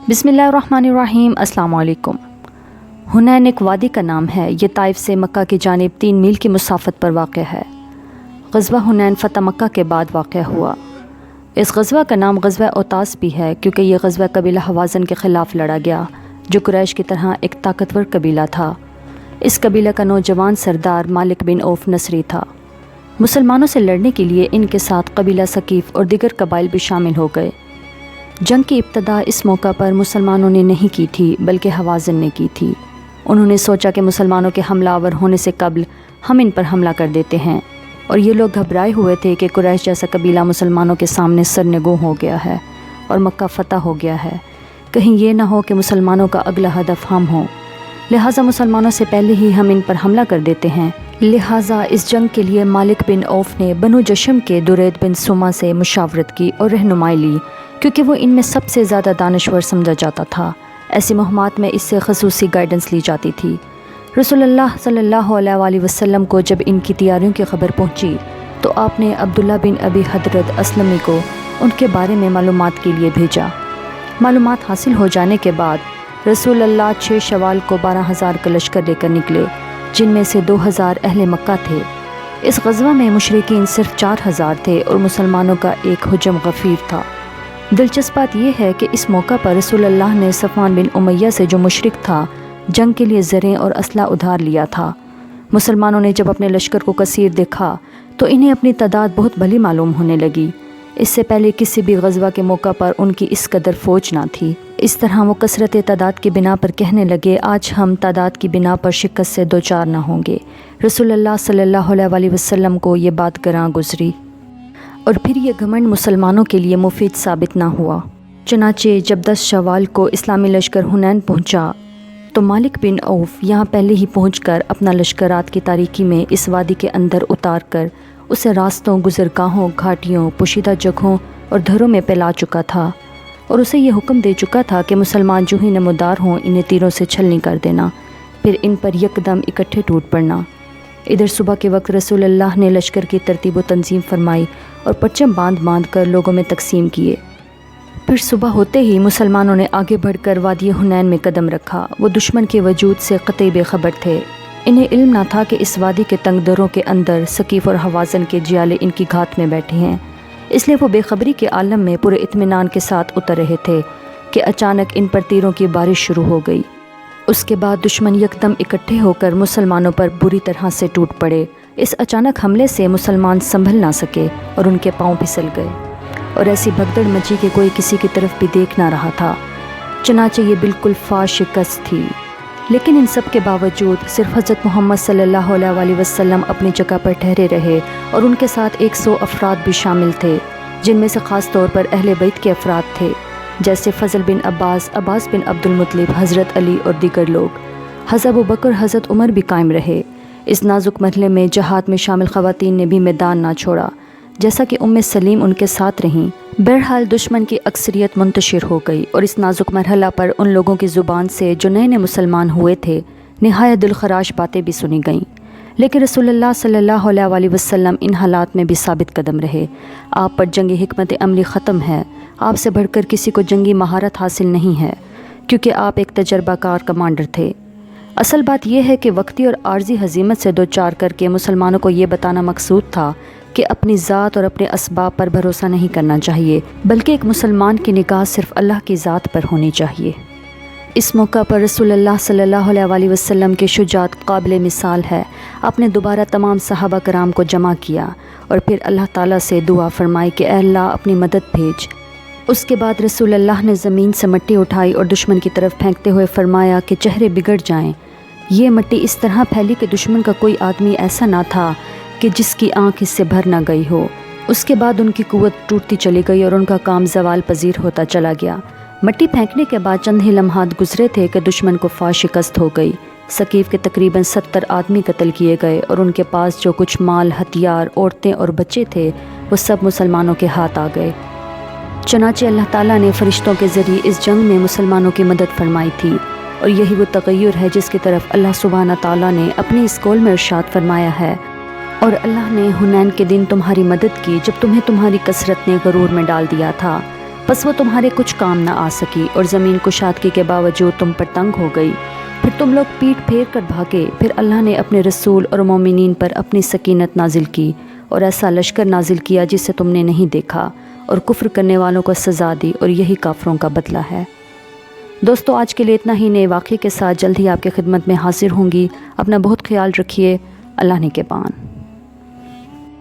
बिस्मिल्लाहिर्रहमानिर्रहीम। अस्सलाम वालेकुम। हुनैन एक वादी का नाम है। ये ताइफ से मक्का की जानिब 3 मील की मुसाफत पर वाक़ है। ग़ज़वा हुनैन फ़तह मक्का के बाद वाक़ हुआ। इस ग़ज़वा का नाम ग़ज़वा औतास भी है क्योंकि ये ग़ज़वा कबीला हवाज़न के ख़िलाफ़ लड़ा गया जो कुरैश की तरह एक ताकतवर कबीला था। इस कबीला का नौजवान सरदार मालिक बिन औफ़ नसरी था। मुसलमानों से लड़ने के लिए इनके साथ कबीला सकीफ़ और दीगर कबाइल भी शामिल हो गए। जंग की इब्तदा इस मौका पर मुसलमानों ने नहीं की थी बल्कि हवाज़न ने की थी। उन्होंने सोचा कि मुसलमानों के हमलावर होने से कबल हम इन पर हमला कर देते हैं, और ये लोग घबराए हुए थे कि कुरैश जैसा कबीला मुसलमानों के सामने सरनगू हो गया है और मक्का फ़तह हो गया है। कहीं ये ना हो कि मुसलमानों का अगला हदफ हम हो, लिहाजा मुसलमानों से पहले ही हम इन पर हमला कर देते हैं। लिहाजा इस जंग के लिए मालिक बिन औफ़ ने बनु जशम के दुरैद बिन सुमा से मुशावरत की और रहनुमाई ली क्योंकि वो इनमें सबसे ज़्यादा दानश्वर समझा जाता था। ऐसी मुहिमात में इससे ख़ुसूसी गाइडेंस ली जाती थी। रसूलुल्लाह सल्लल्लाहु अलैहि वसल्लम को जब इनकी तैयारियों की खबर पहुंची तो आपने अब्दुल्ला बिन अबी हदरत असलमी को उनके बारे में मालूमात के लिए भेजा। मालूमात हासिल हो जाने के बाद रसूलुल्लाह 6 शवाल को 12,000 का लश्कर लेकर निकले, जिनमें से 2,000 अहले मक्का थे। इस ग़ज़वा में मुशरिकीन सिर्फ 4,000 थे और मुसलमानों का एक हुजम गफ़ीर था। दिलचस्प बात यह है कि इस मौका पर रसूलुल्लाह ने सफ़वान बिन उमैया से, जो मुशरिक था, जंग के लिए ज़रें और असला उधार लिया था। मुसलमानों ने जब अपने लश्कर को कसीर देखा तो इन्हें अपनी तादाद बहुत भली मालूम होने लगी। इससे पहले किसी भी ग़ज़वा के मौका पर उनकी इस कदर फ़ौज ना थी। इस तरह वो कसरत तादाद की बिना पर कहने लगे, आज हम तादाद की बिना पर शिकस्त से दो चार ना होंगे। रसूलुल्लाह सल्लल्लाहु अलैहि वसल्लम को ये बात गरां गुज़री और फिर ये घमंड मुसलमानों के लिए मुफीद साबित ना हुआ। चनाचे जब 10 शवाल को इस्लामी लश्कर हुनैन पहुंचा तो मालिक बिन औफ़ यहाँ पहले ही पहुंचकर अपना लश्कर रात की तारीकी में इस वादी के अंदर उतार कर उसे रास्तों, गुज़रगाहों, घाटियों, पोशीदा जगहों और धरों में फैला चुका था, और उसे ये हुक्म दे चुका था कि मुसलमान जो ही नमोदार हों इन्हें तीरों से छलनी कर देना, फिर इन पर यकदम इकट्ठे टूट पड़ना। इधर सुबह के वक्त रसूलुल्लाह ने लश्कर की तरतीब व तंजीम फरमाई और परचम बांध कर लोगों में तकसीम किए। फिर सुबह होते ही मुसलमानों ने आगे बढ़कर वादी हुनैन में कदम रखा। वो दुश्मन के वजूद से क़तई बेखबर थे। इन्हें इल्म ना था कि इस वादी के तंग दरों के अंदर सकीफ़ और हवाज़न के जियाले इनकी घात में बैठे हैं, इसलिए वो बेखबरी के आलम में पूरे इत्मीनान के साथ उतर रहे थे कि अचानक इन पर तीरों की बारिश शुरू हो गई। उसके बाद दुश्मन यकदम इकट्ठे होकर मुसलमानों पर बुरी तरह से टूट पड़े। इस अचानक हमले से मुसलमान संभल ना सके और उनके पांव फिसल गए, और ऐसी भगदड़ मची कि कोई किसी की तरफ भी देख ना रहा था। चनाचे ये बिल्कुल फाश शिकस्त थी, लेकिन इन सब के बावजूद सिर्फ हज़रत मोहम्मद सल्लल्लाहु अलैहि वसल्लम अपनी जगह पर ठहरे रहे, और उनके साथ 100 अफराद भी शामिल थे, जिनमें से ख़ास तौर पर अहले बैत के अफराद थे, जैसे फ़ज़ल बिन अब्बास, अब्बास बिन अब्दुल मुत्तलिब, हज़रत अली और दीगर लोग। हज़रत अबू बकर, हज़रत उमर भी कायम रहे। इस नाजुक मरहले में जहाद में शामिल ख़वातीन ने भी मैदान ना छोड़ा, जैसा कि उम्मे सलीम उनके साथ रहीं। बहरहाल दुश्मन की अक्सरियत मुंतशिर हो गई, और इस नाजुक मरहला पर उन लोगों की ज़ुबान से जो नए नए मुसलमान हुए थे निहायत दिलखराश बातें भी सुनी गईं। लेकिन रसूलुल्लाह सल्लल्लाहु अलैहि वसल्लम इन हालात में भी साबित कदम रहे। आप पर जंगी हिकमत अमली ख़त्म है। आपसे बढ़कर किसी को जंगी महारत हासिल नहीं है, क्योंकि आप एक तजर्बाकार कमांडर थे। असल बात यह है कि वक्ती और आर्जी हजीमत से दो चार करके मुसलमानों को ये बताना मकसूद था कि अपनी ज़ात और अपने असबाब पर भरोसा नहीं करना चाहिए, बल्कि एक मुसलमान की निगाह सिर्फ अल्लाह की ज़ात पर होनी चाहिए। इस मौका पर रसूलुल्लाह सल्लल्लाहु अलैहि वसल्लम की शुजाअत काबिल मिसाल है। आपने दोबारा तमाम सहाबा कराम को जमा किया और फिर अल्लाह ताला से दुआ फरमाई कि ऐ अल्लाह अपनी मदद भेज। उसके बाद रसूलुल्लाह ने ज़मीन से मिट्टी उठाई और दुश्मन की तरफ फेंकते हुए फरमाया कि चेहरे बिगड़ जाएं। ये मिट्टी इस तरह फैली कि दुश्मन का कोई आदमी ऐसा ना था कि जिसकी आंख इससे भर ना गई हो। उसके बाद उनकी कुव्वत टूटती चली गई और उनका काम ज़वाल पजीर होता चला गया। मिट्टी फेंकने के बाद चंद ही लम्हात गुजरे थे कि दुश्मन को फाश शिकस्त हो गई। सकीफ़ के तकरीबन 70 आदमी कत्ल किए गए, और उनके पास जो कुछ माल, हथियार, औरतें और बच्चे थे वो सब मुसलमानों के हाथ आ गए। चनाचे अल्लाह ताला ने फ़रिश्तों के ज़रिए इस जंग में मुसलमानों की मदद फरमाई थी, और यही वो तग़य्युर है जिसकी तरफ अल्लाह सुब्हाना ताला ने अपनी इस कौल में इरशाद फरमाया है, और अल्लाह ने हुनैन के दिन तुम्हारी मदद की जब तुम्हें तुम्हारी कसरत ने गरूर में डाल दिया था। پس وہ تمہارے کچھ کام نہ آ سکی اور زمین کشادگی کے باوجود تم پر تنگ ہو گئی۔ پھر تم لوگ پیٹ پھیر کر بھاگے۔ پھر اللہ نے اپنے رسول اور مومنین پر اپنی سکینت نازل کی اور ایسا لشکر نازل کیا جسے تم نے نہیں دیکھا، اور کفر کرنے والوں کو سزا دی، اور یہی کافروں کا بدلہ ہے۔ دوستو، آج کے لیے اتنا ہی۔ نئے واقعے کے ساتھ جلد ہی آپ کی خدمت میں حاضر ہوں گی۔ اپنا بہت خیال رکھیے۔ اللہ نگہبان۔